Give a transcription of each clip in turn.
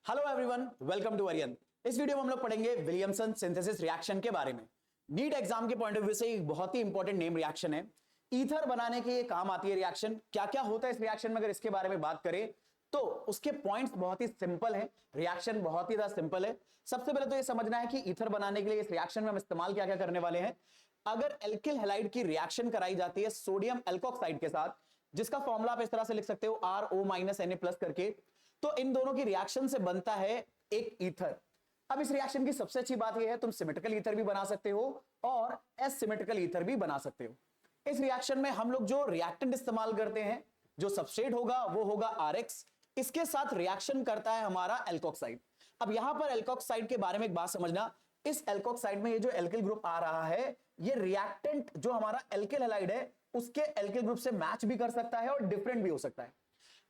Hello everyone, welcome to Aryan. इस video में हम लोग पढ़ेंगे विलियमसन सिंथेसिस रिएक्शन के बारे में। नीट एग्जाम के पॉइंट ऑफ व्यू से एक बहुत ही इंपॉर्टेंट नेम रिएक्शन है। ईथर बनाने के ये काम आती है रिएक्शन। क्या क्या होता है इस रिएक्शन में, अगर इसके बारे में बात करें तो उसके पॉइंट्स बहुत ही सिंपल है। रिएक्शन बहुत ही ज्यादा सिंपल है। सबसे पहले तो ये समझना है कि ईथर बनाने के लिए इस रिएक्शन में हम इस्तेमाल क्या क्या करने वाले हैं। अगर एल्किल हैलाइड की रिएक्शन कराई जाती है सोडियम एल्कोक्साइड के साथ, जिसका फॉर्मूला आप इस तरह से लिख सकते हो RO- Na+ करके, तो इन दोनों की रिएक्शन से बनता है एक ईथर। अब इस रिएक्शन की सबसे अच्छी बात यह है, तुम सिमेट्रिकल ईथर भी बना सकते हो और एसिमेट्रिकल ईथर भी बना सकते हो। इस रिएक्शन में हम लोग जो रिएक्टेंट इस्तेमाल करते हैं, जो सबस्ट्रेट होगा वो होगा RX। इसके साथ रिएक्शन करता है हमारा एल्कोक्साइड। अब यहां पर एल्कोक्साइड के बारे में एक बात समझना, इस एल्कोक्साइड में ये जो एल्किल ग्रुप आ रहा है, ये रिएक्टेंट जो हमारा एल्किल हैलाइड है उसके एल्किल ग्रुप से मैच भी कर सकता है और डिफरेंट भी हो सकता है।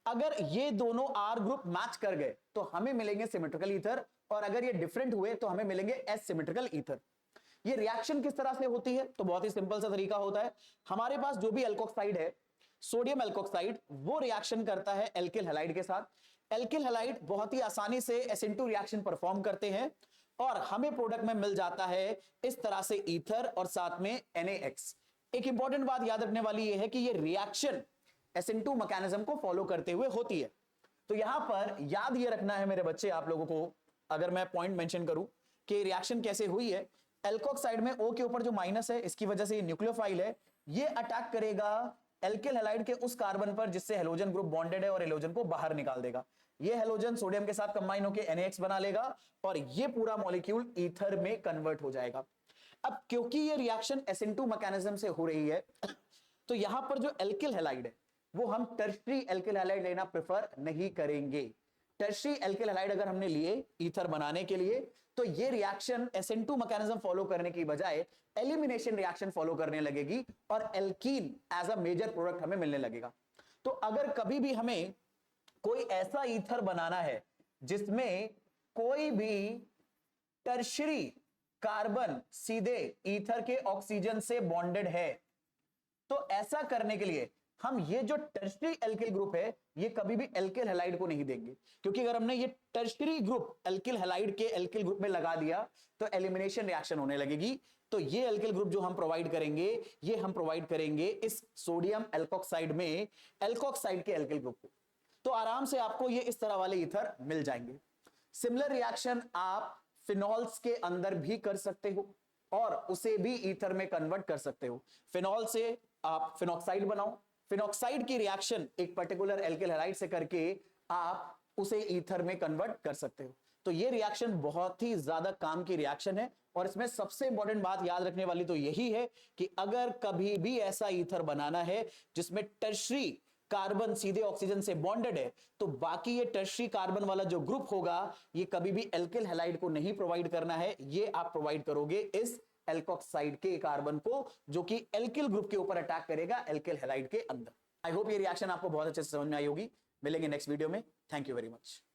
अगर ये दोनों R ग्रुप मैच कर गए तो हमें मिलेंगे सिमेट्रिकल ईथर, और अगर ये डिफरेंट हुए तो हमें मिलेंगे एसिमेट्रिकल ईथर। ये रिएक्शन किस तरह से होती है, तो बहुत ही सिंपल सा तरीका होता है। हमारे पास जो भी एल्कोक्साइड है, सोडियम एल्कोक्साइड, वो रिएक्शन करता है एल्किल हैलाइड के साथ। एल्किल हैलाइड बहुत ही आसानी से SN2 रिएक्शन परफॉर्म करते हैं और हमें प्रोडक्ट में मिल जाता है इस तरह से ईथर और साथ में NaX। एक इंपॉर्टेंट बात याद रखने वाली यह है कि यह रिएक्शन SN2 मैकेनिज्म को फॉलो करते हुए होती है। तो यहां पर याद ये रखना है मेरे बच्चे, आप लोगों को अगर मैं पॉइंट मेंशन करूं कि रिएक्शन कैसे हुई है। एल्कोक्साइड में O के ऊपर जो माइनस है, इसकी वजह से ये न्यूक्लियोफाइल है, ये अटैक करेगा एल्किल हैलाइड के उस कार्बन पर जिससे हेलोजन ग्रुप बॉन्डेड है और हेलोजन को बाहर निकाल देगा। ये हेलोजन सोडियम के साथ कंबाइन होकर NaX बना लेगा और ये पूरा मॉलिक्यूल ईथर में कन्वर्ट हो जाएगा। अब क्योंकि ये रिएक्शन SN2 मैकेनिज्म से हो रही है, तो यहां पर जो एल्किल हैलाइड है वो हम टर्शरी एल्किल हैलाइड लेना प्रेफर नहीं करेंगे। टर्शरी एल्किल हैलाइड अगर हमने लिए ईथर बनाने के लिए, तो ये रिएक्शन SN2 मैकेनिज्म फॉलो करने की बजाय एलिमिनेशन रिएक्शन फॉलो करने लगेगी और alkene as a major product हमें मिलने लगेगा। तो अगर कभी भी हमें कोई ऐसा ईथर बनाना है जिसमें कोई भी टर्शरी कार्बन सीधे ईथर के ऑक्सीजन से बॉन्डेड है, तो ऐसा करने के लिए हम ये जो टर्शरी एल्किल ग्रुप है, ये कभी भी एल्किल हैलाइड को नहीं देंगे। क्योंकि अगर हमने ये टर्शरी ग्रुप एल्किल हैलाइड के एल्किल ग्रुप में लगा दिया तो एलिमिनेशन रिएक्शन होने लगेगी। तो ये एल्किल ग्रुप जो हम प्रोवाइड करेंगे, ये हम प्रोवाइड करेंगे इस सोडियम एल्कोक्साइड में एल्कोक्साइड के एल्किल ग्रुप को। तो आराम से आपको ये इस तरह वाले ईथर मिल जाएंगे। सिमिलर रिएक्शन आप फिनॉल्स के अंदर भी कर सकते हो और उसे भी ईथर में कन्वर्ट कर सकते हो। फिनॉल से आप फिनॉक्साइड बनाओ, फिनॉक्साइड की रिएक्शन एक पर्टिकुलर एल्किल हैलाइड से करके आप उसे ईथर में कन्वर्ट कर सकते हो। तो ये रिएक्शन बहुत ही ज्यादा काम की रिएक्शन है और इसमें सबसे इंपॉर्टेंट बात याद रखने वाली तो यही है कि अगर कभी भी ऐसा ईथर बनाना है जिसमें टर्शरी कार्बन सीधे ऑक्सीजन से बॉन्डेड है, तो बाकी ये टर्शरी कार्बन वाला जो ग्रुप होगा, ये कभी भी एल्किल हैलाइड को नहीं प्रोवाइड करना है, ये आप प्रोवाइड करोगे इस एल्कोक्साइड के कार्बन को, जो कि एल्किल ग्रुप के ऊपर अटैक करेगा एल्किल हैलाइड के अंदर। आई होप ये रिएक्शन आपको बहुत अच्छे से समझ में आई होगी। मिलेंगे नेक्स्ट वीडियो में। Thank you very much.